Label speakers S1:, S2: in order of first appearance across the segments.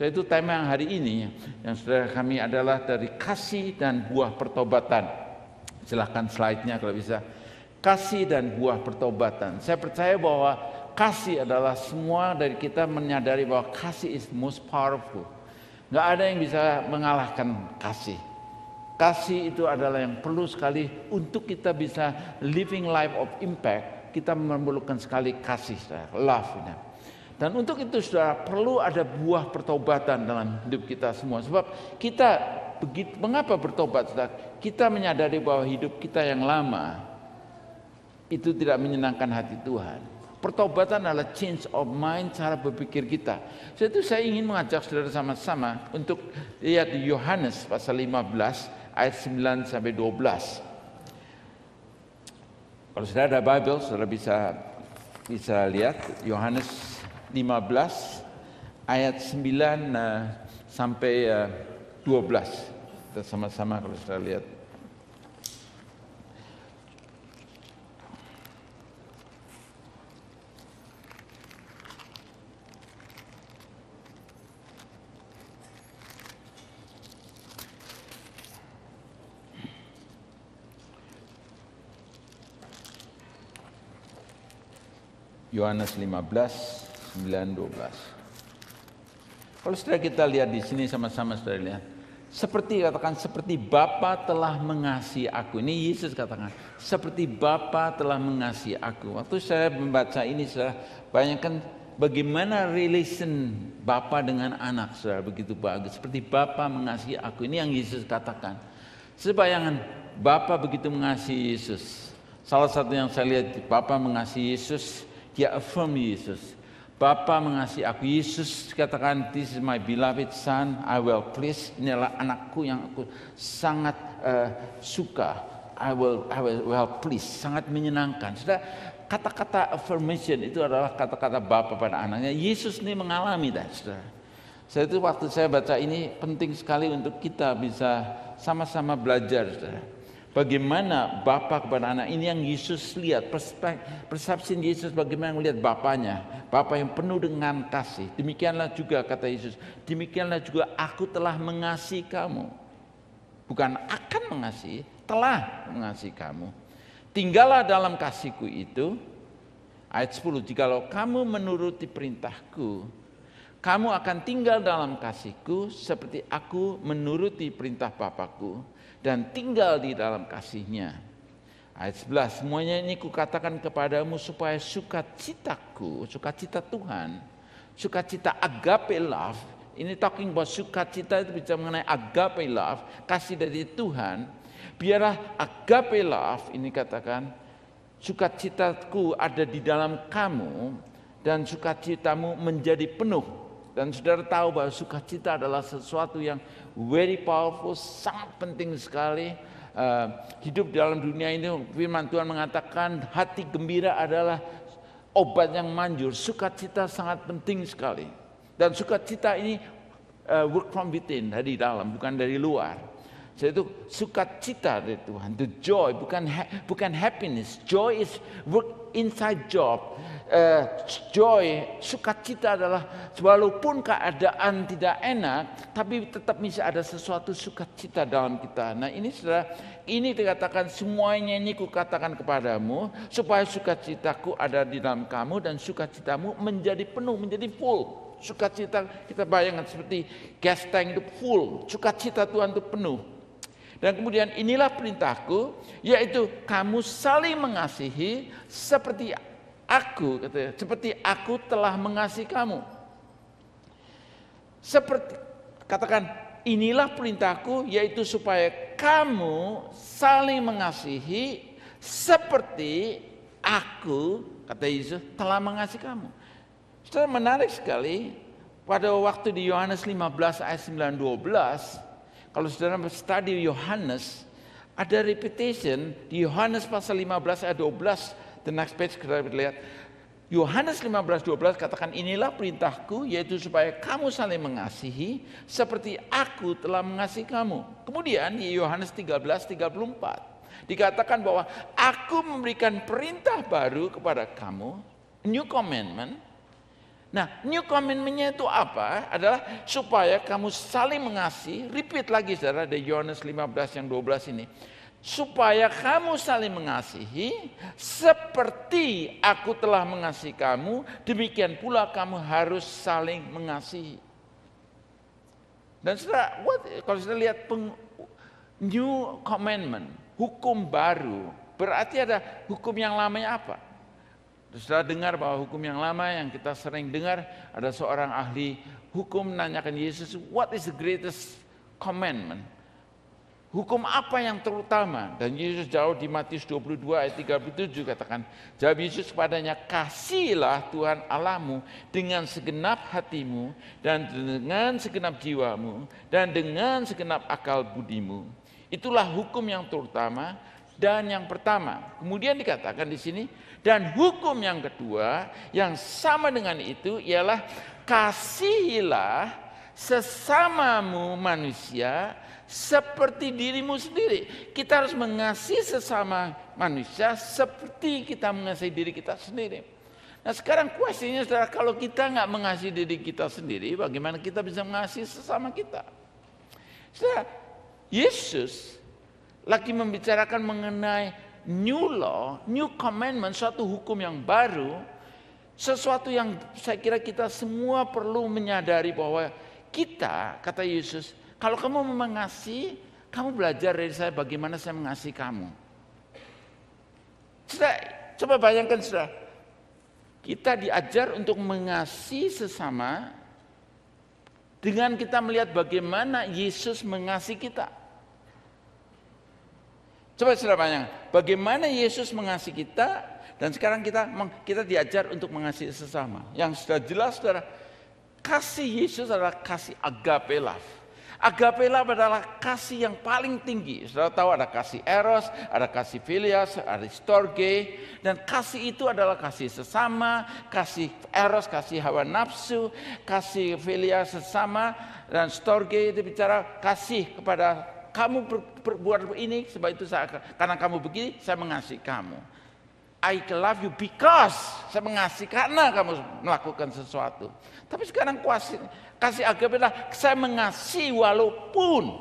S1: So itu tema yang hari ini yang saudara kami adalah dari kasih dan buah pertobatan. Silahkan slide-nya kalau bisa. Kasih dan buah pertobatan. Saya percaya bahwa kasih adalah semua dari kita menyadari bahwa kasih is most powerful. Nggak ada yang bisa mengalahkan kasih. Kasih itu adalah yang perlu sekali untuk kita bisa living life of impact. Kita memerlukan sekali kasih, love. Dan untuk itu saudara perlu ada buah pertobatan dalam hidup kita semua. Sebab kita mengapa bertobat saudara? Kita menyadari bahwa hidup kita yang lama itu tidak menyenangkan hati Tuhan. Pertobatan adalah change of mind, cara berpikir kita. Jadi saya ingin mengajak saudara sama-sama untuk lihat di Yohanes pasal 15 ayat 9 sampai 12. Kalau saudara ada Bible, saudara bisa lihat Yohanes 15 ayat 9 sampai 12. Kita sama-sama kalau saudara lihat. Yohanes 15, 9, 12. Kalau saudara kita lihat di sini sama-sama saudara lihat. Seperti Bapa telah mengasihi aku. Ini Yesus katakan, seperti Bapa telah mengasihi aku. Waktu saya membaca ini saya bayangkan bagaimana relation Bapa dengan anak saudara begitu bagus. Seperti Bapa mengasihi aku. Ini yang Yesus katakan. Sebayangan Bapa begitu mengasihi Yesus. Salah satu yang saya lihat Bapa mengasihi Yesus. Dia affirm Yesus. Bapa mengasihi aku. Yesus katakan, this is my beloved son, I will please. Ini adalah anakku yang aku sangat suka. I will please. Sangat menyenangkan. Sudah kata-kata affirmation itu adalah kata-kata Bapa pada anaknya. Yesus ini mengalami dah, saudara. Saya itu waktu saya baca ini penting sekali untuk kita bisa sama-sama belajar, saudara. Bagaimana Bapa kepada anak ini yang Yesus lihat, persepsi Yesus bagaimana melihat Bapanya, Bapa yang penuh dengan kasih. Demikianlah juga kata Yesus, demikianlah juga aku telah mengasihi kamu. Bukan akan mengasihi, telah mengasihi kamu. Tinggallah dalam kasihku itu. Ayat 10, jikalau kamu menuruti perintahku, kamu akan tinggal dalam kasihku seperti aku menuruti perintah Bapakku dan tinggal di dalam kasihnya. Ayat 11, semuanya ini kukatakan kepadamu supaya sukacitaku, sukacita Tuhan, sukacita agape love, ini talking about sukacita itu bicara mengenai agape love, kasih dari Tuhan, biarlah agape love, ini katakan, sukacitaku ada di dalam kamu dan sukacitamu menjadi penuh. Dan saudara tahu bahwa sukacita adalah sesuatu yang very powerful, sangat penting sekali. Hidup dalam dunia ini, firman Tuhan mengatakan hati gembira adalah obat yang manjur. Sukacita sangat penting sekali. Dan sukacita ini work from within, dari dalam, bukan dari luar. Jadi itu sukacita dari Tuhan, the joy, bukan happiness. Joy is work inside job. Joy, sukacita adalah walaupun keadaan tidak enak, tapi tetap bisa ada sesuatu sukacita dalam kita. Nah ini saudara, ini dikatakan semuanya ini kukatakan kepadamu supaya sukacitaku ada di dalam kamu dan sukacitamu menjadi penuh, menjadi full. Sukacita kita bayangkan seperti gas tank itu full, sukacita Tuhan itu penuh. Dan kemudian inilah perintahku, yaitu kamu saling mengasihi seperti aku telah mengasihi kamu. Seperti katakan, inilah perintahku, yaitu supaya kamu saling mengasihi seperti aku, kata Yesus, telah mengasihi kamu. Saudara, menarik sekali pada waktu di Yohanes 15 ayat 9-12, kalau saudara study Yohanes, ada repetition di Yohanes pasal 15 ayat 12. The next page kita lihat. Yohanes 15:12 katakan, inilah perintahku, yaitu supaya kamu saling mengasihi seperti aku telah mengasihi kamu. Kemudian di Yohanes 13:34 dikatakan bahwa aku memberikan perintah baru kepada kamu, new commandment, Nah, new commandment-nya itu apa? Adalah supaya kamu saling mengasihi. Repeat lagi saudara, dari Yohanes 15 yang 12 ini. Supaya kamu saling mengasihi, seperti aku telah mengasihi kamu, demikian pula kamu harus saling mengasihi. Dan saudara, kalau saudara lihat new commandment, hukum baru, berarti ada hukum yang lamanya apa? Saudara dengar bahwa hukum yang lama yang kita sering dengar, ada seorang ahli hukum menanyakan Yesus, what is the greatest commandment? Hukum apa yang terutama? Dan Yesus jawab di Matius 22 ayat 37 katakan, jawab Yesus kepadanya, kasihilah Tuhan Allahmu dengan segenap hatimu dan dengan segenap jiwamu dan dengan segenap akal budimu. Itulah hukum yang terutama dan yang pertama. Kemudian dikatakan di sini, dan hukum yang kedua yang sama dengan itu ialah kasihilah sesamamu manusia seperti dirimu sendiri. Kita harus mengasihi sesama manusia seperti kita mengasihi diri kita sendiri. Nah sekarang kuestinya saudara, kalau kita nggak mengasihi diri kita sendiri, bagaimana kita bisa mengasihi sesama kita? Saudara, Yesus lagi membicarakan mengenai new law, new commandment, suatu hukum yang baru, sesuatu yang saya kira kita semua perlu menyadari bahwa kita, kata Yesus, kalau kamu mengasihi, kamu belajar dari saya bagaimana saya mengasihi kamu. Saudara, coba bayangkan saudara, kita diajar untuk mengasihi sesama dengan kita melihat bagaimana Yesus mengasihi kita. Coba saudara bayangkan, bagaimana Yesus mengasihi kita, dan sekarang kita diajar untuk mengasihi sesama. Yang sudah jelas saudara, kasih Yesus adalah kasih agape love. Agape love adalah kasih yang paling tinggi. Saudara tahu ada kasih eros, ada kasih philias, ada storge, dan kasih itu adalah kasih sesama, kasih eros, kasih hawa nafsu, kasih philias sesama, dan storge itu bicara kasih kepada kamu berbuat ini, sebab itu karena kamu begini, saya mengasihi kamu. I love you because saya mengasihi karena kamu melakukan sesuatu. Tapi sekarang kasih agape adalah saya mengasihi walaupun.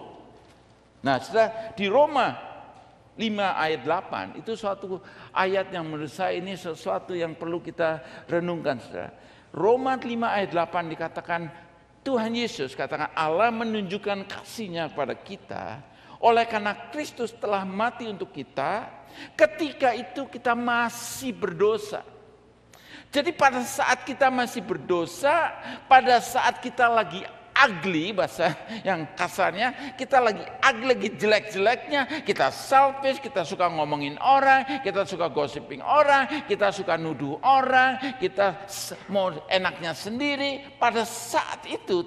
S1: Nah, sudah di Roma 5 ayat 8 itu suatu ayat yang menurut saya ini sesuatu yang perlu kita renungkan, saudara. Roma 5 ayat 8 dikatakan, Tuhan Yesus katakan Allah menunjukkan kasih-Nya kepada kita oleh karena Kristus telah mati untuk kita ketika itu kita masih berdosa. Jadi pada saat kita masih berdosa, pada saat kita lagi ugly, bahasa yang kasarnya, kita lagi ugly, lagi jelek-jeleknya, kita selfish, kita suka ngomongin orang, kita suka gossiping orang, kita suka nuduh orang, kita mau enaknya sendiri. Pada saat itu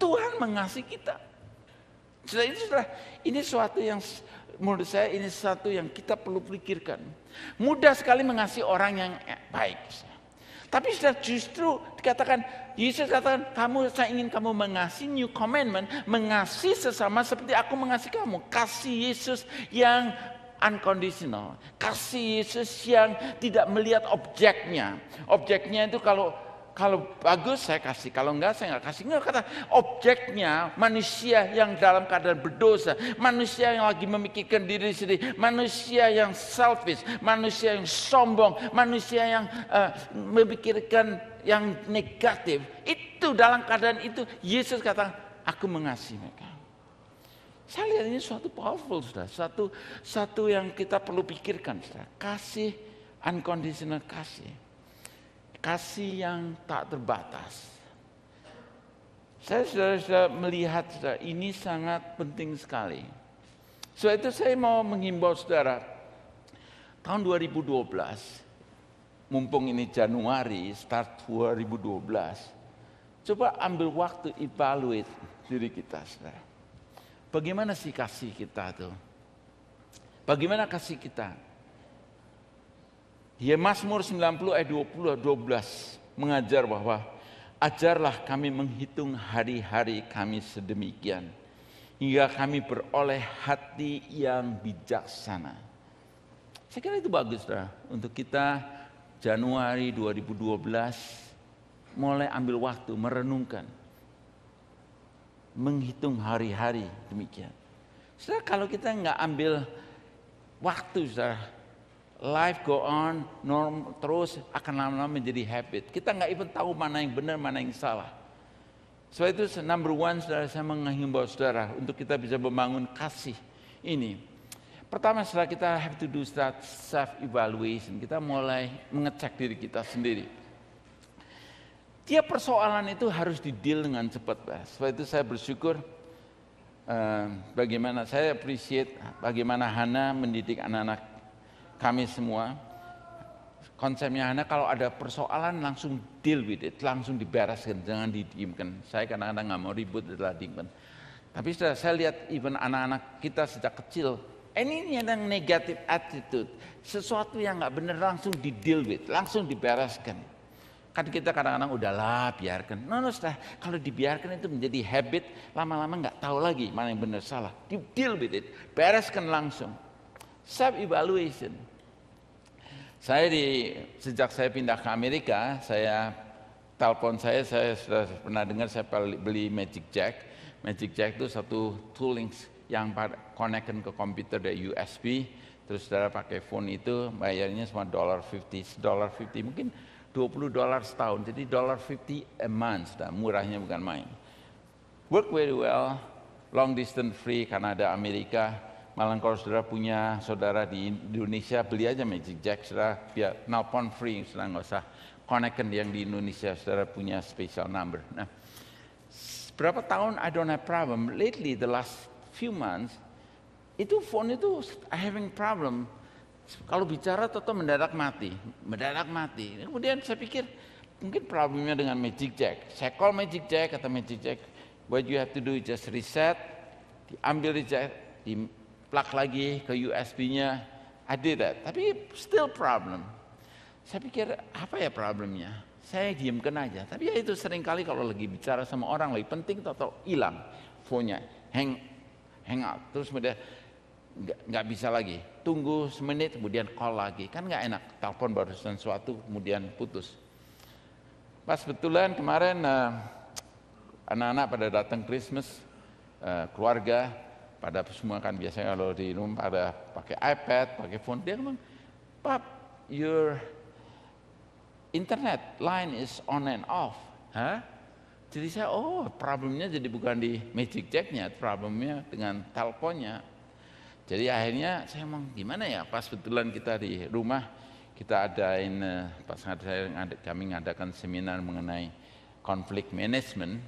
S1: Tuhan mengasihi kita. Ini suatu yang menurut saya ini sesuatu yang kita perlu pikirkan. Mudah sekali mengasihi orang yang baik. Tapi sudah justru dikatakan, Yesus katakan, saya ingin kamu mengasihi new commandment, mengasihi sesama seperti aku mengasihi kamu. Kasih Yesus yang unconditional. Kasih Yesus yang tidak melihat objeknya. Objeknya itu kalau bagus saya kasih, kalau enggak saya enggak kasih. Enggak, kata objeknya manusia yang dalam keadaan berdosa, manusia yang lagi memikirkan diri sendiri, manusia yang selfish, manusia yang sombong, manusia yang memikirkan yang negatif. Itu dalam keadaan itu Yesus kata, aku mengasihi mereka. Saya lihat ini suatu powerful, saudara. Satu yang kita perlu pikirkan, saudara. Kasih, unconditional kasih. Kasih yang tak terbatas. Saya sudah melihat, saudara, ini sangat penting sekali. Sebab itu saya mau menghimbau saudara, tahun 2012, mumpung ini Januari, start 2012, coba ambil waktu evaluate diri kita, saudara. Bagaimana sih kasih kita tuh? Bagaimana kasih kita? Ya, Mazmur 90 ayat 12 mengajar bahwa ajarlah kami menghitung hari-hari kami sedemikian hingga kami beroleh hati yang bijaksana. Saya kira itu bagus, saudara, untuk kita Januari 2012 mulai ambil waktu merenungkan, menghitung hari-hari demikian. Saudara, kalau kita nggak ambil waktu, saudara, life go on, norm terus akan lama-lama menjadi habit. Kita nggak even tahu mana yang benar, mana yang salah. Sebab itu number one, saudara, saya menghimbau saudara untuk kita bisa membangun kasih ini. Pertama, saudara, kita have to do self-evaluation. Kita mulai mengecek diri kita sendiri. Tiap persoalan itu harus di-deal dengan cepat. Sebab itu saya bersyukur bagaimana saya appreciate bagaimana Hana mendidik anak-anak kami semua. Konsepnya Hana, kalau ada persoalan langsung deal with it, langsung dibereskan, jangan didiamkan. Saya kadang-kadang nggak mau ribut, adalah diamkan. Tapi saya lihat even anak-anak kita sejak kecil, ini yang negative attitude, sesuatu yang nggak benar langsung di deal with, langsung dibereskan. Kan kita kadang-kadang udahlah biarkan. No, kalau dibiarkan itu menjadi habit, lama-lama nggak tahu lagi mana yang benar salah. Deal with it, bereskan langsung. Self-evaluation. Sejak saya pindah ke Amerika, telepon saya sudah pernah dengar saya beli Magic Jack. Magic Jack itu satu tooling yang connect ke komputer dari USB. Terus saudara pakai phone itu bayarnya cuma $50, mungkin $20 setahun, jadi $50 a month, murahnya bukan main. Work very well, long distance free karena ada Amerika. Malah kalau saudara punya saudara di Indonesia, beli aja Magic Jack, saudara biar nelpon free, saudara nggak usah connectkan yang di Indonesia, saudara punya special number. Nah, berapa tahun I don't have problem. Lately the last few months, itu phone itu I having problem. Kalau bicara tetap mendadak mati. Kemudian saya pikir mungkin problemnya dengan Magic Jack. Saya call Magic Jack, kata Magic Jack, what you have to do is just reset, diambil Jack, di-plug lagi ke USB-nya. I did that, tapi still problem. Saya pikir apa ya problemnya? Saya diamkan aja. Tapi ya itu seringkali kalau lagi bicara sama orang lagi penting, atau hilang phone-nya, hang out, terus kemudian nggak bisa lagi, tunggu semenit kemudian call lagi, kan nggak enak, telepon barusan sesuatu kemudian putus. Pas betulan kemarin anak-anak pada datang Christmas, keluarga pada semua kan biasanya kalau di rumah pada pakai iPad, pakai phone. Dia ngomong, "Pap, your internet line is on and off." Hah? Jadi saya, problemnya jadi bukan di Magic Jack-nya, problemnya dengan teleponnya. Jadi akhirnya saya ngomong gimana ya, pas betulan kita di rumah, kita adain, kami ngadakan seminar mengenai konflik management.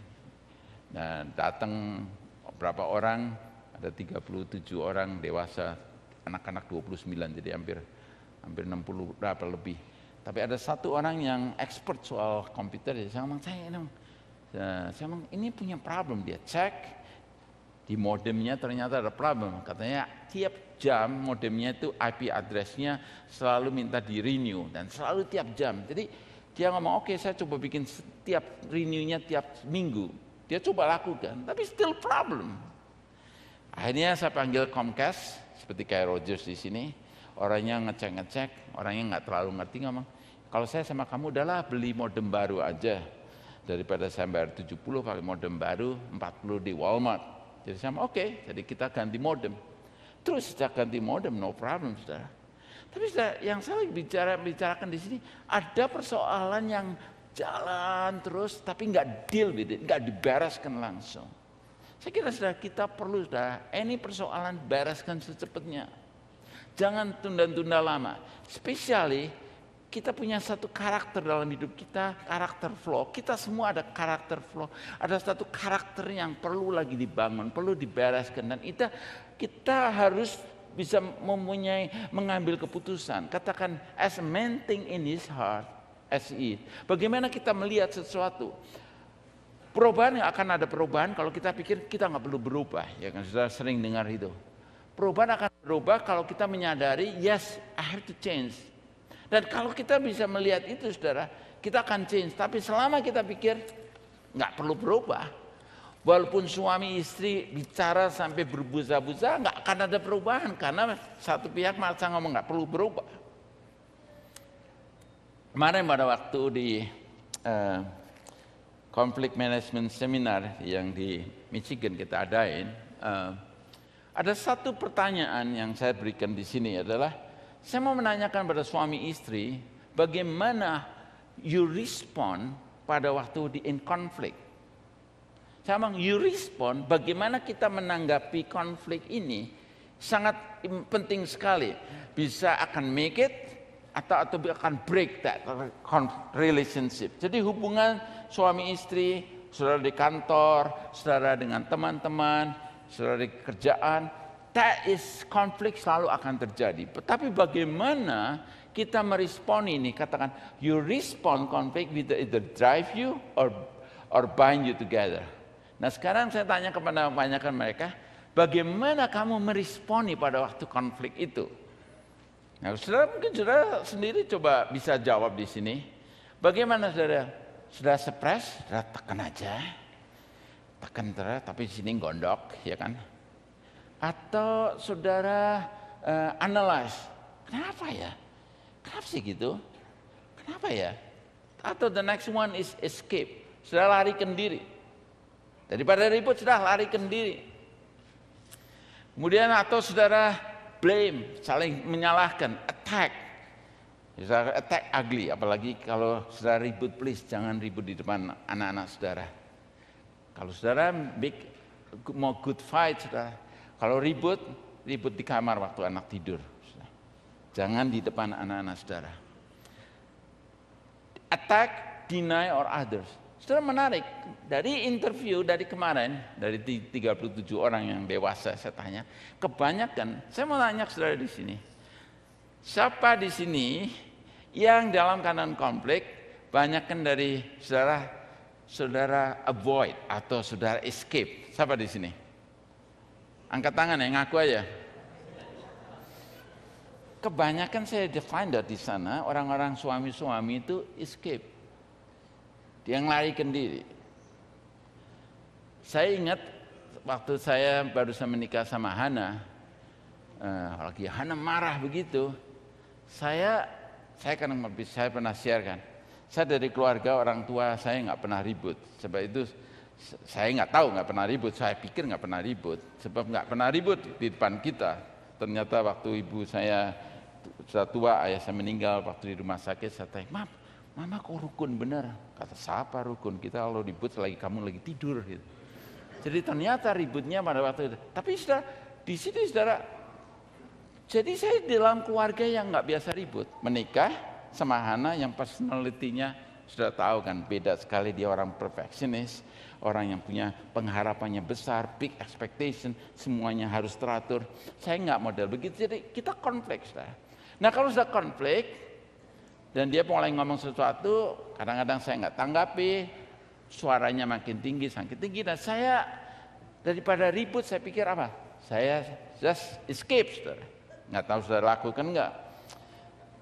S1: Nah, datang beberapa orang, ada 37 orang dewasa, anak-anak 29, jadi hampir 60 berapa lebih. Tapi ada satu orang yang expert soal komputer, saya ngomong, ini punya problem, dia cek. Di modemnya ternyata ada problem, katanya tiap jam modemnya itu IP address-nya selalu minta di renew dan selalu tiap jam. Jadi dia ngomong, oke, saya coba bikin setiap renew-nya tiap minggu. Dia coba lakukan, tapi still problem. Akhirnya saya panggil Comcast, seperti kayak Rogers di sini, orangnya ngecek, orangnya nggak terlalu ngerti, ngomong, kalau saya sama kamu udahlah beli modem baru aja, daripada saya bayar 70 pakai modem baru, 40 di Walmart. Jadi sama oke, jadi kita ganti modem. Terus sejak ganti modem, no problem, saudara. Tapi saudara, yang saya bicarakan di sini, ada persoalan yang jalan terus, tapi nggak deal with it, nggak dibereskan langsung. Saya kira saudara, kita perlu, saudara, ini persoalan bereskan secepatnya. Jangan tunda-tunda lama. Especially kita punya satu karakter dalam hidup kita, karakter flow. Kita semua ada karakter flow. Ada satu karakter yang perlu lagi dibangun, perlu dibereskan. Dan kita harus bisa mengambil keputusan. Katakan, as a man think in his heart, as he is. Bagaimana kita melihat sesuatu. Perubahan, akan ada perubahan kalau kita pikir kita nggak perlu berubah. Ya kan, sudah sering dengar itu. Perubahan akan berubah kalau kita menyadari, yes, I have to change. Dan kalau kita bisa melihat itu, saudara, kita akan change. Tapi selama kita pikir nggak perlu berubah, walaupun suami istri bicara sampai berbusa-busa, nggak akan ada perubahan karena satu pihak malah ngomong nggak perlu berubah. Kemarin pada waktu di conflict management seminar yang di Michigan kita adain, ada satu pertanyaan yang saya berikan di sini adalah, saya mau menanyakan pada suami istri, bagaimana you respond pada waktu di in conflict. Saya bilang, you respond, bagaimana kita menanggapi konflik ini sangat penting sekali. Bisa akan make it atau akan break that relationship. Jadi hubungan suami istri, saudara di kantor, saudara dengan teman-teman, saudara di kerjaan, that is konflik selalu akan terjadi. Tapi bagaimana kita merespon ini? Katakan, you respond conflict with either drive you or bind you together. Nah sekarang saya tanya kepada kebanyakan mereka, bagaimana kamu meresponi pada waktu konflik itu? Nah saudara mungkin saudara sendiri coba bisa jawab di sini. Bagaimana saudara? Saudara suppress, saudara tekan aja. Tekan saudara, tapi di sini gondok, ya kan? Atau saudara analyze, kenapa ya? Kenapa sih gitu? Kenapa ya? Atau the next one is escape, saudara larikan diri. Daripada ribut, sudah larikan diri. Kemudian atau saudara blame, saling menyalahkan, attack. Saudara attack ugly, apalagi kalau saudara ribut, please jangan ribut di depan anak-anak saudara. Kalau saudara mau good fight, saudara. Kalau ribut di kamar waktu anak tidur. Jangan di depan anak-anak saudara. Attack, deny or others. Saudara menarik, dari interview dari kemarin, dari 37 orang yang dewasa saya tanya, kebanyakan, saya mau tanya saudara di sini, siapa di sini yang dalam keadaan konflik, banyakkan dari saudara avoid atau saudara escape, siapa di sini? Angkat tangan ya, ngaku aja. Kebanyakan saya define di sana, orang-orang suami-suami itu escape. Dia ngelarikan diri. Saya ingat waktu saya barusan menikah sama Hana, lagi Hana marah begitu, saya pernah sharekan, saya dari keluarga orang tua saya nggak pernah ribut. Sebab itu saya nggak tahu nggak pernah ribut, saya pikir nggak pernah ribut, sebab nggak pernah ribut di depan kita. Ternyata waktu ibu saya sudah tua, ayah saya meninggal, waktu di rumah sakit saya tanya, Mama kok rukun bener? Kata siapa rukun? Kita kalau ribut selagi kamu lagi tidur gitu. Jadi ternyata ributnya pada waktu itu. Tapi saudara, di sini saudara, jadi saya dalam keluarga yang nggak biasa ribut. Menikah sama Hana yang personalitinya sudah tahu kan, beda sekali. Dia orang perfectionist, orang yang punya pengharapannya besar, big expectation, semuanya harus teratur. Saya nggak model begitu, jadi kita konflik saudara. Nah kalau sudah konflik, dan dia mulai ngomong sesuatu, kadang-kadang saya nggak tanggapi, suaranya makin tinggi, dan saya daripada ribut, saya pikir apa? Saya just escape, saudara. Nggak tahu saudara lakukan nggak?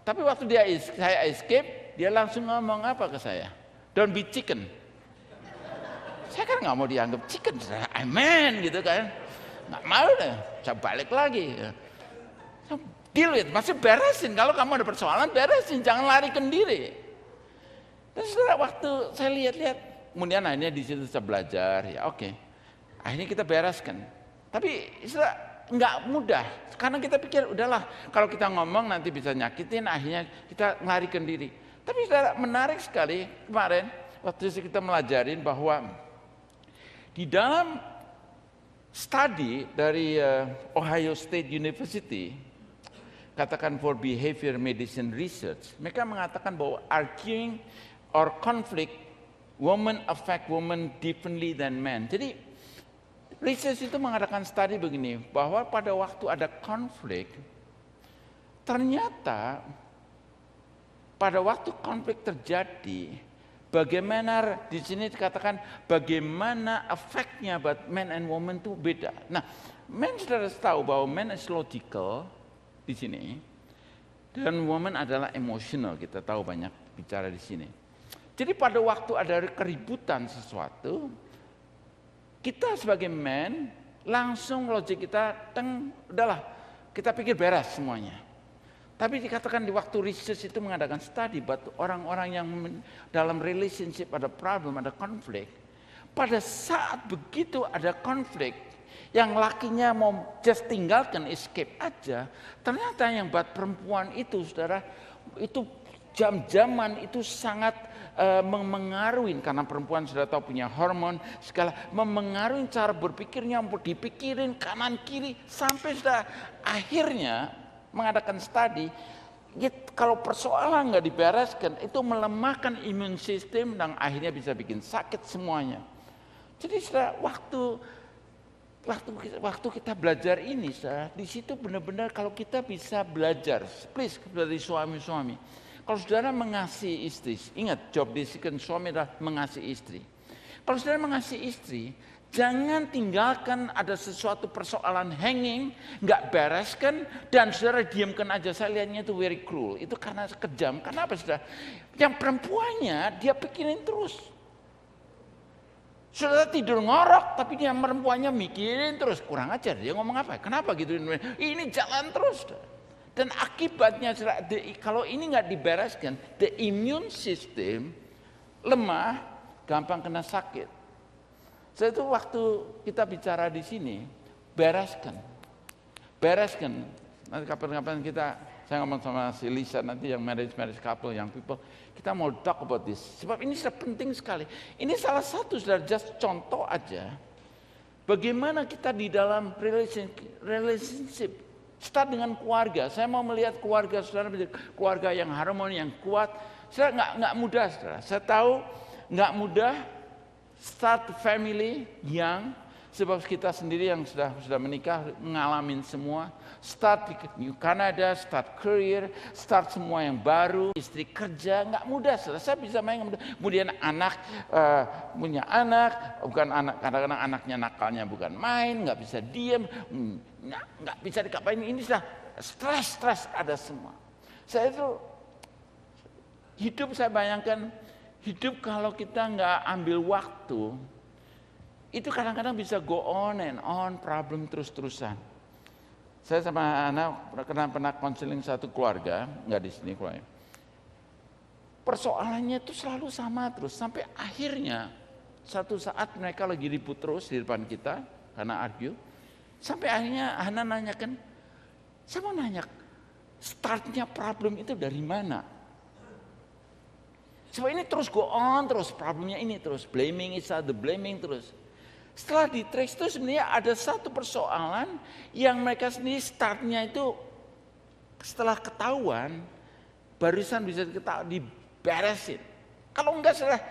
S1: Tapi waktu saya escape, dia langsung ngomong apa ke saya? Don't be chicken. Saya kan nggak mau dianggap chicken, saudara. Amen, gitu kan? Nggak mau deh, saya balik lagi. Deal with, masih beresin. Kalau kamu ada persoalan, beresin, jangan larikan diri. Dan saudara, waktu saya lihat-lihat, kemudian akhirnya di situ saya belajar, ya oke. Akhirnya kita bereskan. Tapi saudara, nggak mudah, karena kita pikir udahlah, kalau kita ngomong nanti bisa nyakitin, akhirnya kita larikan diri. Tapi saudara, menarik sekali kemarin waktu kita melajarin bahwa di dalam studi dari Ohio State University, katakan for behavior medicine research, mereka mengatakan bahwa arguing or conflict, women affect women differently than men. Jadi research itu mengadakan studi begini, bahwa pada waktu ada konflik, ternyata pada waktu konflik terjadi, bagaimana di sini dikatakan bagaimana efeknya buat men and women itu beda. Nah, men sudah tahu bahwa men is logical di sini, dan woman adalah emosional. Kita tahu banyak bicara di sini. Jadi pada waktu ada keributan sesuatu, kita sebagai men langsung logik kita, udahlah, kita pikir beres semuanya. Tapi dikatakan di waktu research itu mengadakan study, buat orang-orang yang dalam relationship ada problem, ada konflik. Pada saat begitu ada konflik, yang lakinya mau just tinggalkan, escape aja, ternyata yang buat perempuan itu, saudara, itu jam-jaman itu sangat memengaruhi, karena perempuan sudah tahu punya hormon, segala memengaruhi cara berpikirnya, dipikirin kanan kiri, sampai sudah akhirnya mengadakan studi, kalau persoalan nggak dibereskan, itu melemahkan imun sistem dan akhirnya bisa bikin sakit semuanya. Jadi sudah waktu kita belajar ini, di situ benar-benar kalau kita bisa belajar, please dari suami-suami. Kalau saudara mengasihi istri, ingat job description suami adalah mengasihi istri. Kalau saudara mengasihi istri, jangan tinggalkan ada sesuatu persoalan hanging, nggak bereskan, dan saudara diamkan aja. Saya lihatnya itu very cruel, itu karena kejam. Kenapa saudara? Yang perempuannya dia pikirin terus. Saudara tidur ngorok, tapi dia perempuannya mikirin terus. Kurang ajar, dia ngomong apa? Kenapa gitu? Ini jalan terus. Dan akibatnya kalau ini nggak dibereskan, the immune system lemah, gampang kena sakit. Saya itu waktu kita bicara di sini, bereskan. Nanti kapan-kapan saya ngomong sama si Lisa nanti yang marriage couple, yang people, kita mau talk about this. Sebab ini sudah penting sekali. Ini salah satu sudah just contoh aja. Bagaimana kita di dalam relationship. Start dengan keluarga. Saya mau melihat keluarga saudara menjadi keluarga yang harmoni, yang kuat. Saya nggak mudah, saudara. Saya tahu nggak mudah. Start family yang sebab kita sendiri yang sudah menikah ngalamin semua. Start di Kanada, start career, start semua yang baru, istri kerja, nggak mudah. Saya bisa main mudah. Kemudian anak punya anak, bukan anak, kadang-kadang anaknya nakalnya bukan main, nggak bisa diem, nggak bisa dikapain. Ini sudah stres ada semua. Saya itu hidup, saya bayangkan hidup kalau kita nggak ambil waktu, itu kadang-kadang bisa go on and on, problem terus-terusan. Saya sama anak pernah konseling satu keluarga, nggak di sini keluarga. Persoalannya itu selalu sama terus, sampai akhirnya satu saat mereka lagi ribut terus di depan kita, karena argue. Sampai akhirnya Hana nanyakan, saya mau nanya, startnya problem itu dari mana? Sebab ini terus go on terus, problemnya ini terus, blaming each other, blaming terus. Setelah di trace itu sebenarnya ada satu persoalan yang mereka sendiri startnya itu setelah ketahuan, barusan bisa diberesin. Kalau enggak sudah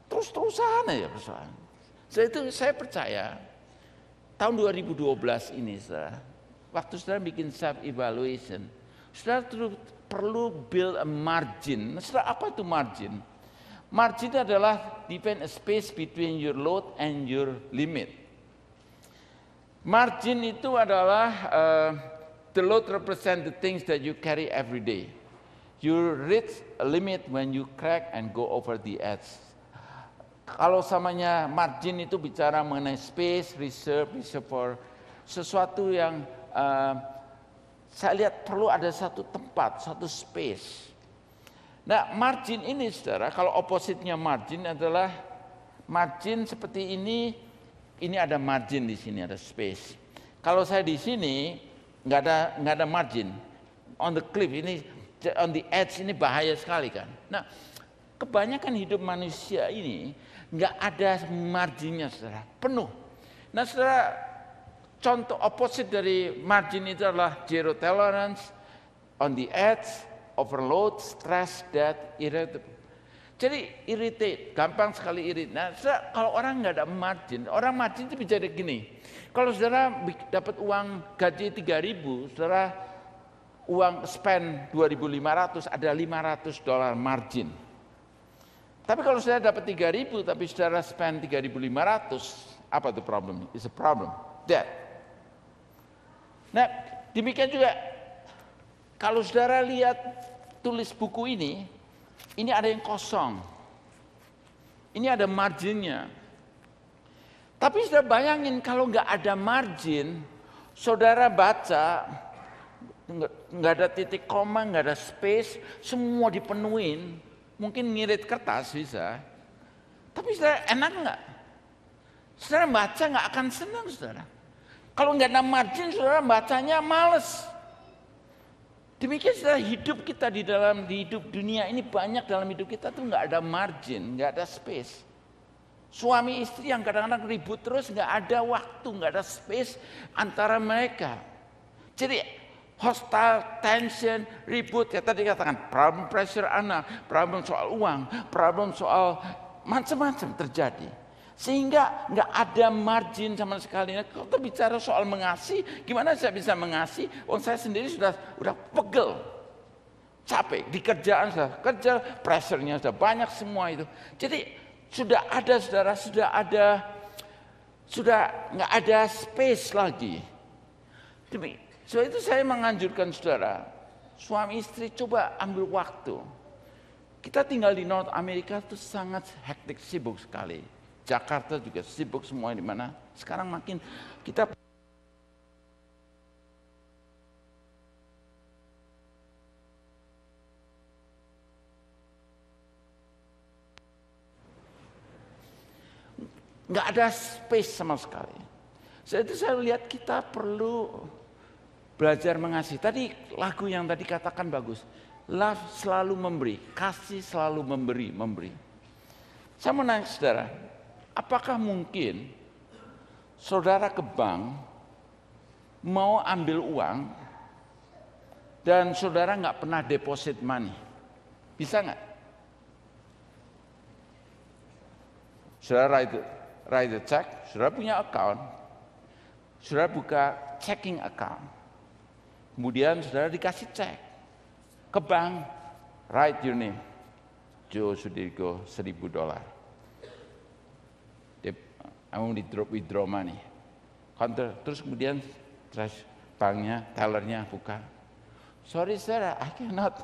S1: terus-terusan aja persoalan. Saya percaya tahun 2012 ini, saudara, waktu saudara bikin self evaluation, saudara perlu build a margin. Saudara, apa itu margin? Margin adalah define a space between your load and your limit. Margin itu adalah the load represent the things that you carry every day. You reach a limit when you crack and go over the edge. Kalau samanya margin itu bicara mengenai space, reservoir, sesuatu yang saya lihat perlu ada satu tempat, satu space. Nah, margin ini, saudara, kalau opposite-nya margin adalah margin seperti ini ada margin di sini, ada space. Kalau saya di sini nggak ada margin, on the cliff ini, on the edge ini bahaya sekali kan. Nah, kebanyakan hidup manusia ini nggak ada marginnya, saudara, penuh. Nah, saudara, contoh opposite dari margin itu adalah zero tolerance, on the edge, overload, stress, death, irritable. Jadi irritate, gampang sekali irritate. Nah, kalau orang nggak ada margin, orang margin itu bisa gini. Kalau saudara dapat uang gaji 3.000, saudara uang spend 2.500, ada $500 margin. Tapi kalau saudara dapat 3.000, tapi saudara spend 3.500, apa itu problem? It's a problem, death. Nah, demikian juga kalau saudara lihat tulis buku ini ada yang kosong. Ini ada marginnya. Tapi saudara bayangin kalau nggak ada margin, saudara baca nggak ada titik koma, nggak ada space, semua dipenuhin. Mungkin ngirit kertas bisa, tapi saudara enak nggak? Saudara baca nggak akan senang, saudara. Kalau nggak ada margin, saudara bacanya males. Demikian saudara, hidup kita di hidup dunia ini banyak dalam hidup kita tuh nggak ada margin, nggak ada space. Suami istri yang kadang-kadang ribut terus, nggak ada waktu, nggak ada space antara mereka. Jadi hostile, tension, ribut, ya tadi katakan problem pressure anak, problem soal uang, problem soal macam-macam terjadi. Sehingga nggak ada margin sama sekali. Nah, kalau kita bicara soal mengasihi, gimana saya bisa mengasihi? Saya sendiri sudah pegel, capek di kerjaan, sudah kerja, pressure-nya sudah banyak semua itu. Jadi sudah ada saudara, sudah nggak ada space lagi. Sebab itu saya menganjurkan saudara, suami istri coba ambil waktu. Kita tinggal di North America itu sangat hektik, sibuk sekali. Jakarta juga sibuk semua di mana. Sekarang makin kita nggak ada space sama sekali. Jadi saya lihat kita perlu belajar mengasihi. Tadi lagu yang tadi katakan bagus. Love selalu memberi, kasih selalu memberi. Saya mau nanya saudara, apakah mungkin saudara ke bank mau ambil uang dan saudara nggak pernah deposit money? Bisa nggak? Saudara write a check, saudara punya account, saudara buka checking account, kemudian saudara dikasih cek ke bank, write your name, Joe Sudirgo, $1,000. I want to withdraw money. Counter, terus kemudian banknya, tellernya buka. Sorry sir, I cannot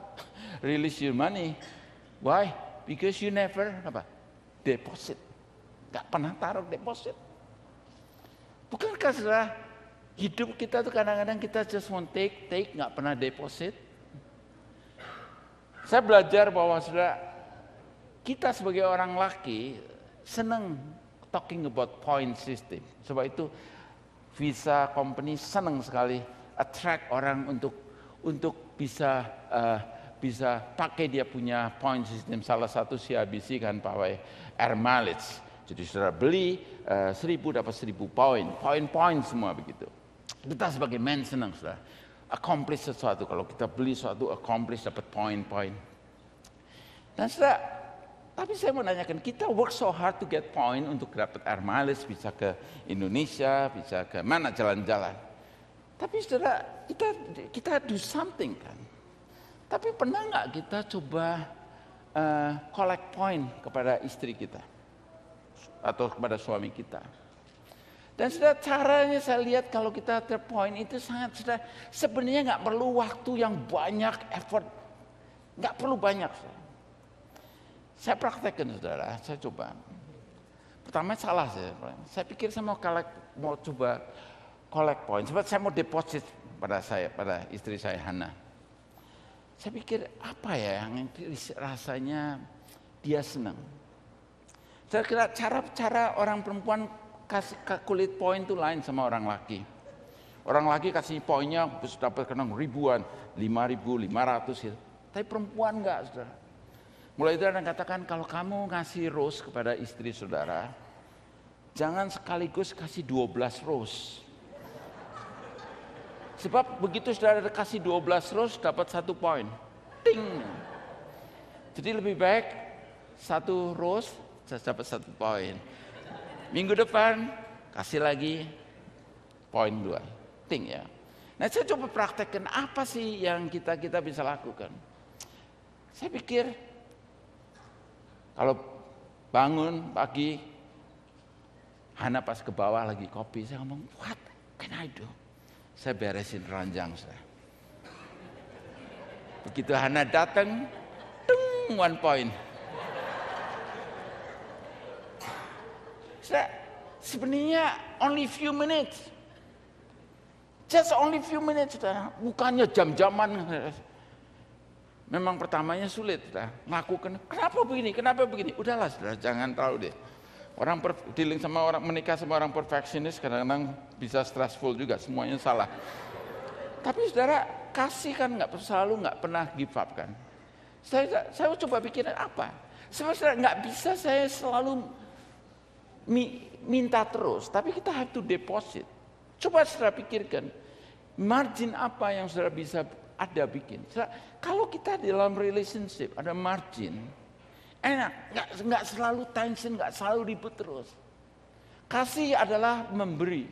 S1: release your money. Why? Because you never deposit. Gak pernah taruh deposit. Bukankah saudara, hidup kita tuh kadang-kadang kita just want take, gak pernah deposit. Saya belajar bahwa saudara, kita sebagai orang laki senang talking about point system. Sebab itu Visa Company senang sekali attract orang untuk bisa pakai dia punya point system. Salah satu CIBC kan pakai air mileage. Jadi saudara beli 1.000 dapat 1.000 poin semua begitu. Kita sebagai men senang saudara accomplish sesuatu. Kalau kita beli sesuatu accomplish dapat poin. Dan saudara, tapi saya mau nanyakan, kita work so hard to get point untuk dapat air mileage, bisa ke Indonesia, bisa ke mana jalan-jalan. Tapi saudara, kita do something kan. Tapi pernah nggak kita coba collect point kepada istri kita atau kepada suami kita? Dan saudara, caranya saya lihat kalau kita terpoint itu sangat, saudara, sebenarnya nggak perlu waktu yang banyak, effort, nggak perlu banyak. Saudara. Saya praktekkan saudara, saya coba. Pertama salah saya pikir saya mau coba collect point. Sebab saya mau deposit pada istri saya Hana. Saya pikir apa ya yang rasanya dia senang. Saya kira cara orang perempuan kasih kulit poin itu lain sama orang laki. Orang laki kasih poinnya dapat kenang ribuan, 5.000, 500 gitu. Tapi perempuan enggak saudara. Mulai itu ada katakan kalau kamu ngasih rose kepada istri saudara, jangan sekaligus kasih 12 rose. Sebab begitu saudara kasih 12 rose dapat 1 poin. Ting. Jadi lebih baik 1 rose dapat 1 poin. Minggu depan kasih lagi poin 2. Ting ya. Nah saya coba praktekkan apa sih yang kita bisa lakukan. Saya pikir kalau bangun pagi, Hana pas ke bawah lagi kopi, saya ngomong, what can I do? Saya beresin ranjang saya. Begitu Hana datang, 1 point. Sebenarnya only few minutes. Just only few minutes, saudara. Bukannya jam-jaman. Memang pertamanya sulit, saudara. Melakukan, kenapa begini? Udahlah, saudara, jangan terlalu deh. Orang dealing sama orang, menikah sama orang perfeksionis kadang-kadang bisa stressful juga, semuanya salah. Tapi saudara, kasih kan selalu nggak pernah give up kan. Saya coba pikirin apa? Sebenarnya nggak bisa saya selalu minta terus, tapi kita have to deposit. Coba saudara pikirkan, margin apa yang saudara bisa ada bikin. Saudara, kalau kita di dalam relationship ada margin, enak, nggak selalu tension, nggak selalu ribut terus. Kasih adalah memberi.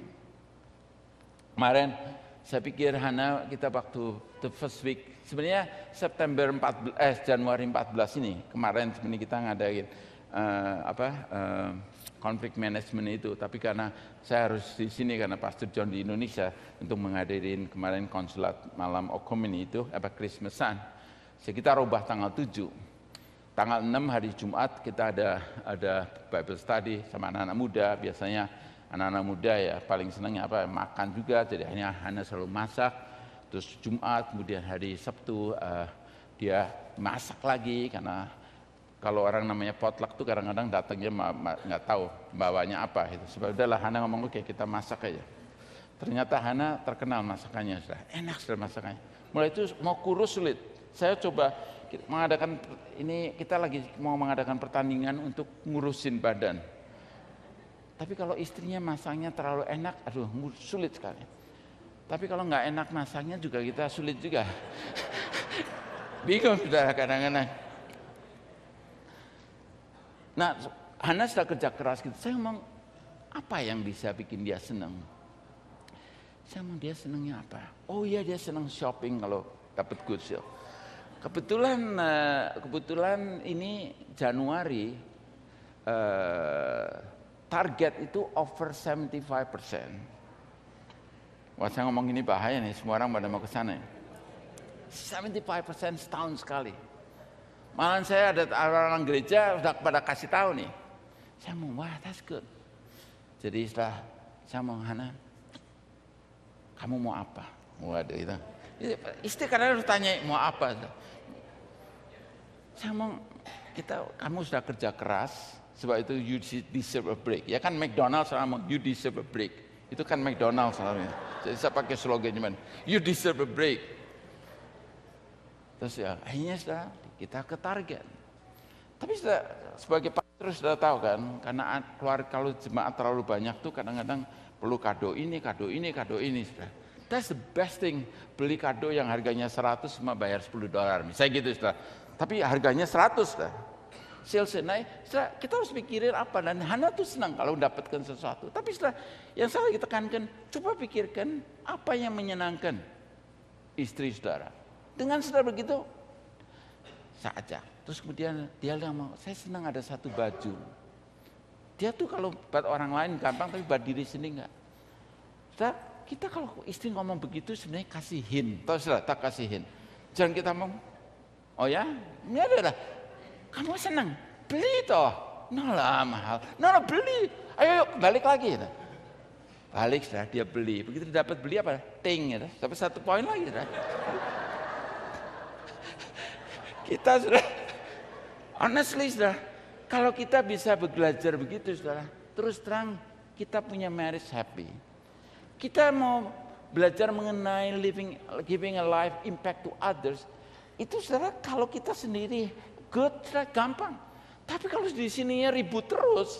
S1: Kemarin saya pikir Hana kita waktu the first week, sebenarnya Januari 14 ini, kemarin sebenarnya kita ngadain konflik manajemen itu, tapi karena saya harus di sini karena Pastor John di Indonesia untuk menghadirin kemarin konsulat malam Okomini itu Christmasan. Jadi kita rubah tanggal 7. Tanggal 6 hari Jumat kita ada Bible study sama anak-anak muda. Biasanya anak-anak muda ya paling senangnya makan juga, jadi hanya selalu masak. Terus Jumat, kemudian hari Sabtu dia masak lagi, karena kalau orang namanya potluck tuh kadang-kadang datangnya nggak tahu bawanya apa gitu. Sebab udahlah Hana ngomong oke kita masak aja. Ternyata Hana terkenal masakannya, sudah enak sudah masakannya. Mulai itu mau kurus sulit. Saya coba mengadakan ini, kita lagi mau mengadakan pertandingan untuk ngurusin badan. Tapi kalau istrinya masaknya terlalu enak, aduh sulit sekali. Tapi kalau nggak enak masaknya juga kita sulit juga. Bingung sudah kadang-kadang. Nah, Hana sudah kerja keras gitu. Saya ngomong, apa yang bisa bikin dia senang? Saya ngomong, dia senangnya apa? Oh iya, dia senang shopping kalau dapat good deal. Kebetulan ini Januari, target itu over 75%. Wah, saya ngomong ini bahaya nih, semua orang pada mau ke sana. 75% setahun sekali. Malah saya ada orang gereja sudah pada kasih tahu nih. Saya mau, wah that's good. Jadi setelah saya mau, Hana, kamu mau apa? Waduh itu. Istri kadang harus tanya mau apa. Saya mau, kamu sudah kerja keras, sebab itu you deserve a break. Ya kan McDonald's sama you deserve a break. Itu kan McDonald's soalnya. Jadi saya pakai slogan cuman, you deserve a break. Terus ya akhirnya sudah kita ke target. Tapi sudah, sebagai pastor sudah tahu kan, karena kalau jemaat terlalu banyak tuh kadang-kadang perlu kado ini. Sudah. That's the best thing, beli kado yang harganya 100 cuma bayar $10, misalnya gitu sudah. Tapi harganya 100 sudah. Sales naik, sudah, kita harus pikirin apa, dan Hana tuh senang kalau mendapatkan sesuatu. Tapi sudah, yang saya lagi tekankan, coba pikirkan apa yang menyenangkan istri saudara. Dengan saudara begitu, saya ajak. Terus kemudian dia bilang, saya senang ada satu baju. Dia tuh kalau buat orang lain gampang, tapi buat diri sendiri enggak. Saudara, kita kalau istri ngomong begitu sebenarnya kasih hint. Tahu saudara, tak kasih hint. Jangan kita ngomong, oh ya, ini adalah, kamu senang, beli toh. Nah lah mahal, nah beli. Ayo balik lagi. Balik saudara, dia beli. Begitu dapat beli apa? Ting, ya, dapat 1 poin lagi saudara. Kita sudah, honestly saudara, kalau kita bisa belajar begitu saudara, terus terang kita punya marriage happy. Kita mau belajar mengenai giving a life impact to others, itu saudara kalau kita sendiri good, saudara, gampang. Tapi kalau di sininya ribut terus,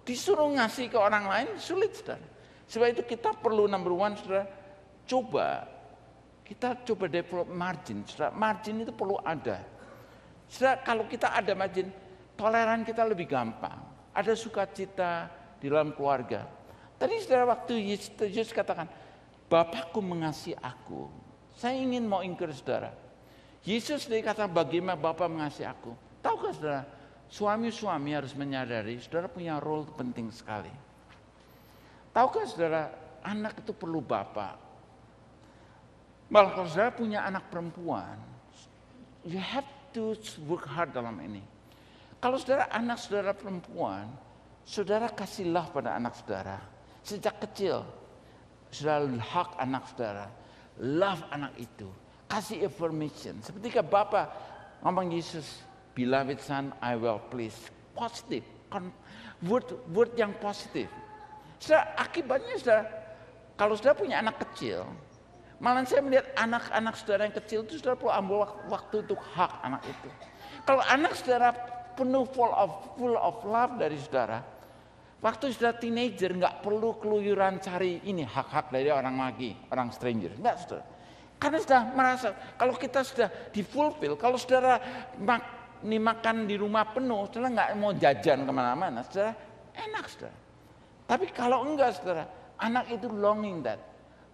S1: disuruh ngasih ke orang lain, sulit saudara. Sebab itu kita perlu number one saudara, kita coba develop margin. Saudara, margin itu perlu ada. Saudara, kalau kita ada margin, toleran kita lebih gampang. Ada sukacita di dalam keluarga. Tadi saudara waktu Yesus katakan, Bapakku mengasihi aku. Saya ingin mau encourage saudara. Yesus tadi kata bagaimana Bapak mengasihi aku. Tahukah saudara, suami-suami harus menyadari saudara punya role penting sekali. Tahukah saudara, anak itu perlu bapak. Malah kalau saudara punya anak perempuan, you have to work hard dalam ini. Kalau saudara anak saudara perempuan, saudara kasih love pada anak saudara sejak kecil. Saudara, hak anak saudara. Love anak itu. Kasih affirmation. Seperti Bapa ngomong Yesus, beloved son, I will please. Positif. Word yang positif. Saudara, akibatnya saudara, kalau saudara punya anak kecil, malah saya melihat anak-anak saudara yang kecil itu saudara perlu ambil waktu untuk hak anak itu. Kalau anak saudara penuh full of love dari saudara, waktu saudara teenager nggak perlu keluyuran cari ini hak-hak dari orang lagi, orang stranger. Enggak saudara. Karena sudah merasa kalau kita sudah difulfill, kalau saudara makan di rumah penuh, saudara nggak mau jajan kemana-mana, saudara enak saudara. Tapi kalau enggak saudara, anak itu longing that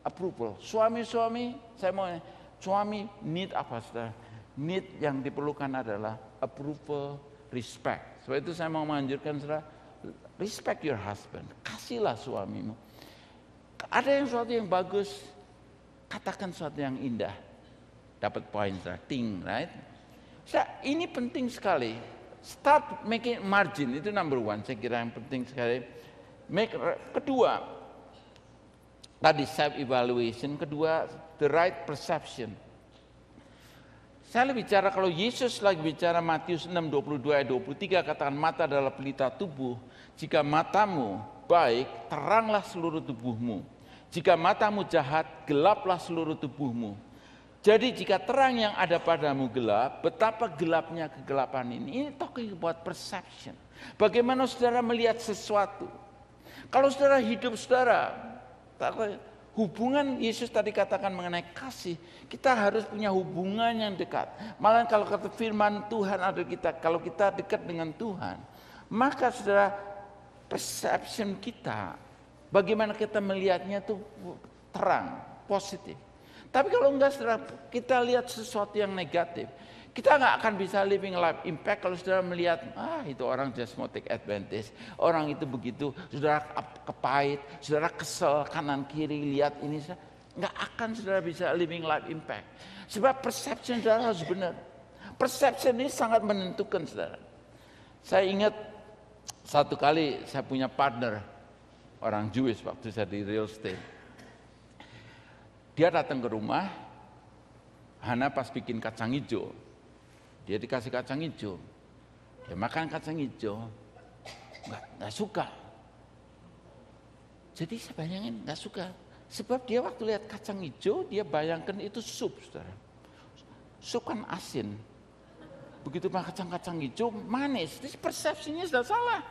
S1: approval. Suami-suami, saya mau suami need apa saudara? Need yang diperlukan adalah approval, respect. Sebab itu saya mau menganjurkan saudara, respect your husband. Kasihlah suamimu. Ada yang sesuatu yang bagus, katakan sesuatu yang indah. Dapat poin saudara, think, right? Saudara, ini penting sekali. Start making margin, itu number one. Saya kira yang penting sekali. Kedua, tadi self evaluation, kedua the right perception. Saya bicara kalau Yesus lagi bicara Matius 6:22 ayat 23 katakan mata adalah pelita tubuh. Jika matamu baik, teranglah seluruh tubuhmu. Jika matamu jahat, gelaplah seluruh tubuhmu. Jadi jika terang yang ada padamu gelap, betapa gelapnya kegelapan ini. Ini talking about perception. Bagaimana saudara melihat sesuatu. Kalau saudara hidup saudara, hubungan Yesus tadi katakan mengenai kasih, kita harus punya hubungan yang dekat. Malah kalau kata firman Tuhan ada kita, kalau kita dekat dengan Tuhan, maka saudara perception kita, bagaimana kita melihatnya itu terang, positif. Tapi kalau enggak saudara, kita lihat sesuatu yang negatif, kita nggak akan bisa living life impact kalau saudara melihat, itu orang just mau take advantage, orang itu begitu, saudara kepait, saudara kesel kanan kiri lihat ini, nggak akan saudara bisa living life impact. Sebab perception saudara harus benar. Perception ini sangat menentukan saudara. Saya ingat satu kali saya punya partner orang Jewish waktu saya di real estate. Dia datang ke rumah, Hana pas bikin kacang hijau. Dia dikasih kacang hijau, dia makan kacang hijau, nggak suka. Jadi saya bayangin nggak suka, sebab dia waktu lihat kacang hijau dia bayangkan itu sup, saudara. Sup kan asin, begitu makan kacang hijau manis. Jadi persepsinya sudah salah.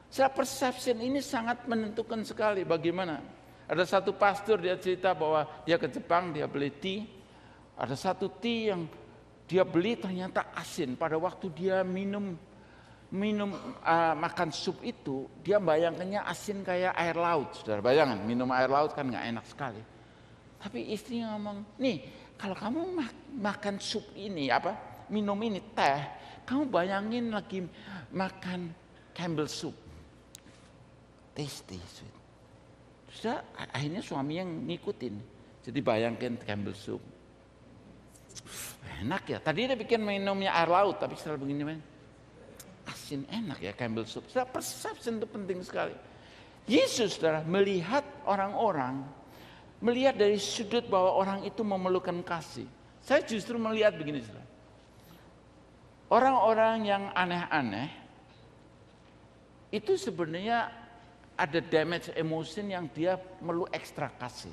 S1: Secara perception ini sangat menentukan sekali bagaimana. Ada satu pastor dia cerita bahwa dia ke Jepang, dia beli tea, ada satu tea yang dia beli ternyata asin. Pada waktu dia minum makan sup itu, dia bayangkannya asin kayak air laut. Saudara bayangkan, minum air laut kan nggak enak sekali. Tapi istrinya ngomong, nih kalau kamu makan sup ini, minum ini teh, kamu bayangin lagi makan Campbell soup. Tasty, sweet. Sudah akhirnya suami yang ngikutin. Jadi bayangkan Campbell soup. Enak ya, tadi dia bikin minumnya air laut, tapi setelah begini asin enak ya Campbell soup. Setelah perception itu penting sekali. Yesus saudara melihat orang-orang, melihat dari sudut bahwa orang itu memerlukan kasih. Saya justru melihat begini saudara. Orang-orang yang aneh-aneh, itu sebenarnya ada damage emotion yang dia perlu ekstra kasih.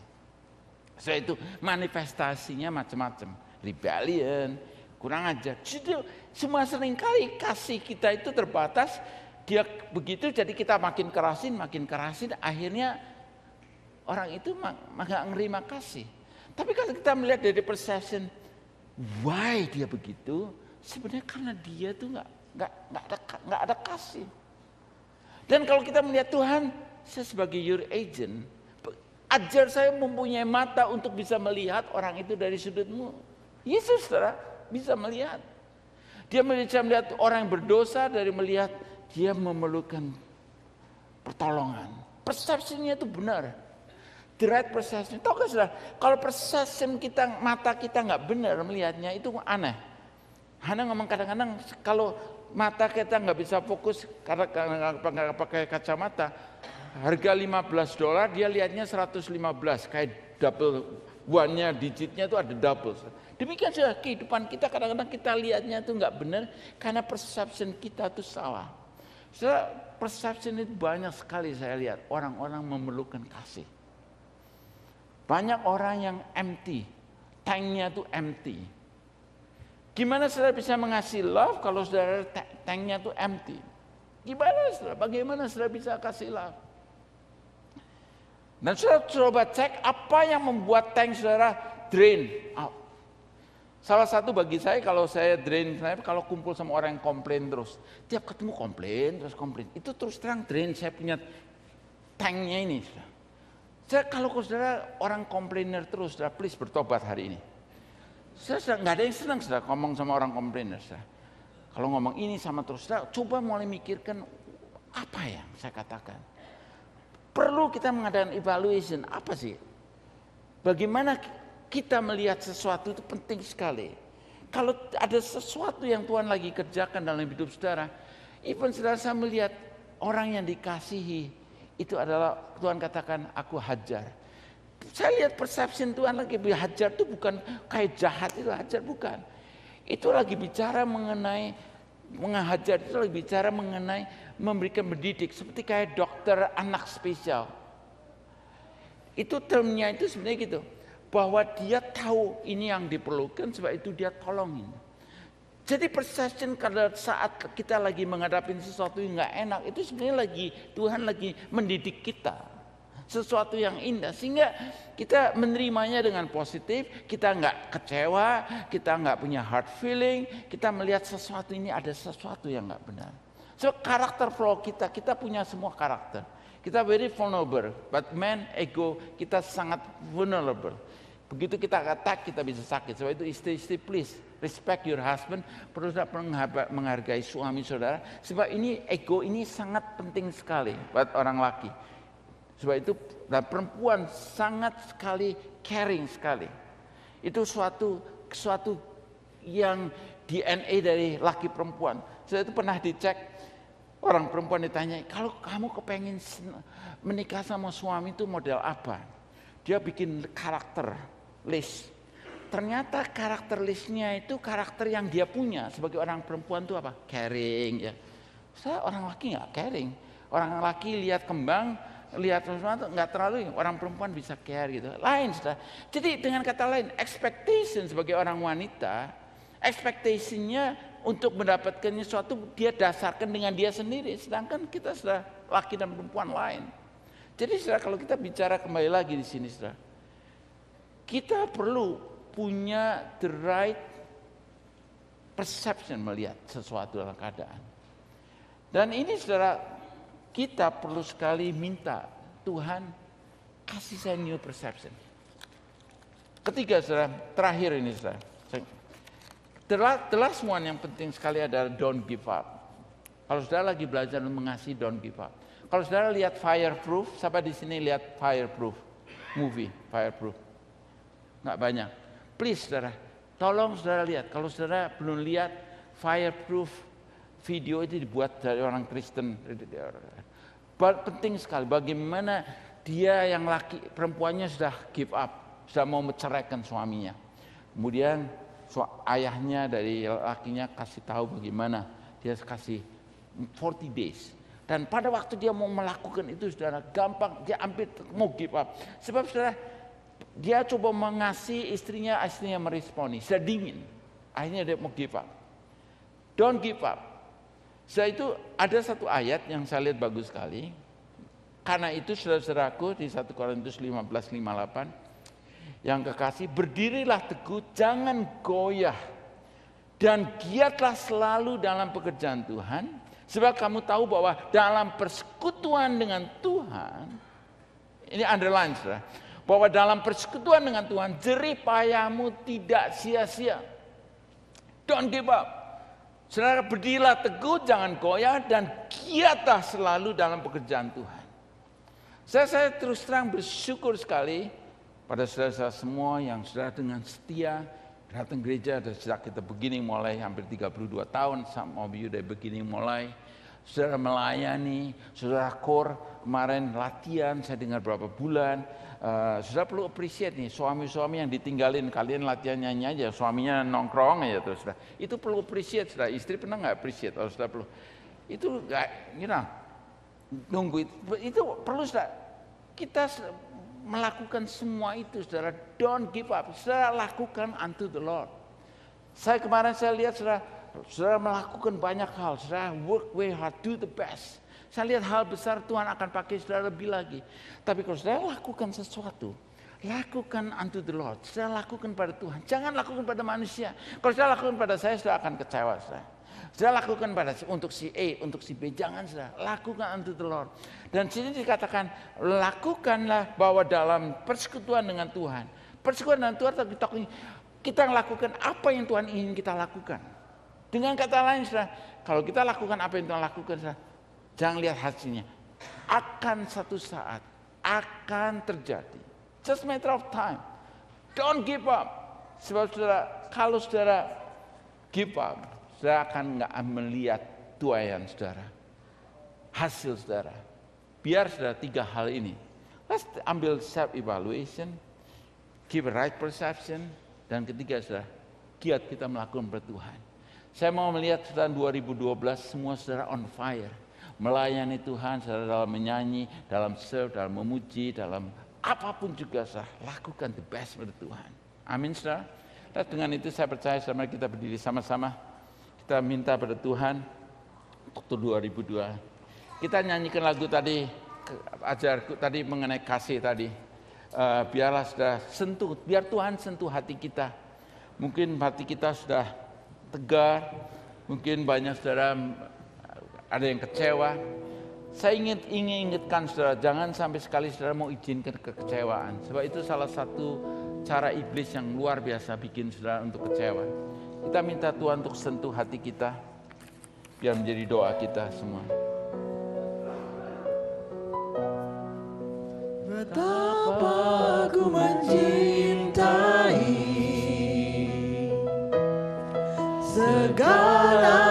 S1: So itu manifestasinya macam-macam. Rebellion, kurang ajar. Semua seringkali kasih kita itu terbatas. Dia begitu jadi kita makin kerasin, akhirnya orang itu nggak nerima kasih. Tapi kalau kita melihat dari perception, why dia begitu? Sebenarnya karena dia tuh nggak ada kasih. Dan kalau kita melihat Tuhan, saya sebagai your agent, ajar saya mempunyai mata untuk bisa melihat orang itu dari sudutmu. Yesus saudara bisa melihat. Dia bisa melihat orang yang berdosa dari melihat dia memerlukan pertolongan. Persepsinya itu benar. The right perception. Tahu kan saudara, kalau perception kita, mata kita nggak benar melihatnya itu aneh. Hana ngomong kadang-kadang kalau mata kita nggak bisa fokus karena nggak pakai kacamata, harga $15, dia lihatnya 115, kayak double one-nya, digitnya itu ada double. Demikian saja kehidupan kita, kadang-kadang kita lihatnya itu nggak benar karena perception kita itu salah. Perception itu banyak sekali saya lihat orang-orang memerlukan kasih. Banyak orang yang empty, tanknya itu empty. Gimana saudara bisa mengasihi love kalau saudara tanknya itu empty? Gimana saudara? Bagaimana saudara bisa kasih love? Dan saudara coba cek apa yang membuat tank saudara drain out. Salah satu bagi saya kalau saya drain, saya kalau kumpul sama orang yang komplain terus, tiap ketemu komplain terus komplain, itu terus terang drain saya punya tanknya ini. Saya kalau saudara orang komplainer terus, saudara please bertobat hari ini. Saya nggak ada yang senang saudara ngomong sama orang komplainer. Kalau ngomong ini sama terus, saudara coba mulai mikirkan apa yang saya katakan. Perlu kita mengadakan evaluation, apa sih? Bagaimana kita melihat sesuatu itu penting sekali. Kalau ada sesuatu yang Tuhan lagi kerjakan dalam hidup saudara, even saudara saya melihat orang yang dikasihi, itu adalah Tuhan katakan aku hajar. Saya lihat perception Tuhan lagi hajar itu bukan kayak jahat itu hajar, bukan. Itu lagi bicara mengenai menghajar, itu lagi bicara mengenai memberikan mendidik seperti kayak dokter anak spesial. Itu termnya itu sebenarnya gitu, bahwa dia tahu ini yang diperlukan, sebab itu dia tolongin. Jadi perception pada saat kita lagi menghadapi sesuatu yang nggak enak, itu sebenarnya lagi Tuhan lagi mendidik kita sesuatu yang indah, sehingga kita menerimanya dengan positif. Kita nggak kecewa, kita nggak punya hard feeling, kita melihat sesuatu ini ada sesuatu yang nggak benar. So karakter flow kita punya semua karakter. Kita very vulnerable, but man, ego kita sangat vulnerable. Begitu kita attack, kita bisa sakit. Sebab itu istri-istri please respect your husband, perlu menghargai suami saudara. Sebab ini ego ini sangat penting sekali buat orang laki. Sebab itu dan perempuan sangat sekali caring sekali. Itu suatu yang DNA dari laki perempuan. Saya itu pernah dicek, orang perempuan ditanya, kalau kamu kepengen menikah sama suami itu model apa? Dia bikin karakter list. Ternyata karakter listnya itu karakter yang dia punya sebagai orang perempuan itu apa? Caring ya. Saya orang laki nggak caring. Orang laki lihat kembang, lihat sesuatu nggak terlalu. Orang perempuan bisa care gitu. Lain sudah. Jadi dengan kata lain, expectation sebagai orang wanita, expectationnya untuk mendapatkan sesuatu dia dasarkan dengan dia sendiri. Sedangkan kita sudah laki dan perempuan lain. Jadi saudara, kalau kita bicara kembali lagi di sini saudara, kita perlu punya the right perception melihat sesuatu dalam keadaan. Dan ini saudara, kita perlu sekali minta Tuhan kasih saya new perception. Ketiga saudara, terakhir ini saudara, the last one yang penting sekali adalah don't give up. Kalau saudara lagi belajar mengasihi, don't give up. Kalau saudara lihat Fireproof, siapa di sini lihat Fireproof movie, Fireproof? Nggak banyak. Please saudara, tolong saudara lihat. Kalau saudara belum lihat Fireproof, video itu dibuat dari orang Kristen. Penting sekali bagaimana dia yang laki, perempuannya sudah give up, sudah mau menceraikan suaminya. Kemudian ayahnya dari lakinya kasih tahu bagaimana, dia kasih 40 days. Dan pada waktu dia mau melakukan itu saudara, gampang, dia hampir mau give up. Sebab saudara, dia coba mengasihi istrinya meresponi, sudah dingin. Akhirnya dia mau give up. Don't give up. Setelah itu ada satu ayat yang saya lihat bagus sekali. Karena itu saudara-saudaraku di 1 Korintus 15:58, yang kekasih, berdirilah teguh, jangan goyah, dan giatlah selalu dalam pekerjaan Tuhan, sebab kamu tahu bahwa dalam persekutuan dengan Tuhan, ini underline saudara, bahwa dalam persekutuan dengan Tuhan, jerih payahmu tidak sia-sia. Don't give up. Saudara, berdirilah teguh, jangan goyah, dan giatlah selalu dalam pekerjaan Tuhan. Saya terus terang bersyukur sekali pada saudara-saudara semua yang sudah dengan setia datang gereja dari sejak kita beginning mulai hampir 32 tahun, some of you dari beginning mulai. saudara melayani, saudara core kemarin latihan, saya dengar berapa bulan. Saudara perlu appreciate nih, suami-suami yang ditinggalin, kalian latihan nyanyi aja, suaminya nongkrong aja terus. Saudara. Itu perlu appreciate, saudara. Istri pernah nggak appreciate? Kalau saudara perlu, itu nggak, nunggu itu perlu, saudara. Kita melakukan semua itu, saudara. Don't give up, saudara, lakukan unto the Lord. Kemarin saya lihat, saudara melakukan banyak hal, saudara work way hard, do the best. Saya lihat hal besar Tuhan akan pakai saudara lebih lagi. Tapi kalau saudara lakukan sesuatu, lakukan unto the Lord. Saudara lakukan pada Tuhan, jangan lakukan pada manusia. Kalau saudara lakukan pada saya, saudara akan kecewa. Saudara lakukan untuk si A, untuk si B, jangan saudara. Lakukan unto the Lord. Dan sini dikatakan, lakukanlah bahwa dalam persekutuan dengan Tuhan. Persekutuan dengan Tuhan, kita lakukan apa yang Tuhan ingin kita lakukan. Dengan kata lain, saudara, kalau kita lakukan apa yang Tuhan lakukan, saudara, jangan lihat hasilnya. Akan satu saat, akan terjadi. Just matter of time. Don't give up. Sebab saudara, kalau saudara give up, saudara akan nggak melihat tuaian saudara. Hasil saudara. Biar saudara 3 hal ini. Let's ambil self-evaluation, keep right perception, dan ketiga saudara, giat kita melakukan bertuhan. Saya mau melihat saudara 2012 semua saudara on fire. Melayani Tuhan saudara dalam menyanyi, dalam serve, dalam memuji, dalam apapun juga saudara. Lakukan the best pada Tuhan. Amin saudara. Dan dengan itu saya percaya saudara kita berdiri sama-sama. Kita minta pada Tuhan untuk 2002. Kita nyanyikan lagu tadi, ajarku tadi mengenai kasih tadi. Biarlah saudara sentuh, biar Tuhan sentuh hati kita. Mungkin hati kita sudah tegar, mungkin banyak saudara ada yang kecewa. Saya ingin ingatkan saudara, jangan sampai sekali saudara mau izinkan kekecewaan. Sebab itu salah satu cara iblis yang luar biasa bikin saudara untuk kecewa. Kita minta Tuhan untuk sentuh hati kita, biar menjadi doa kita semua.
S2: Betapa ku mencintai segala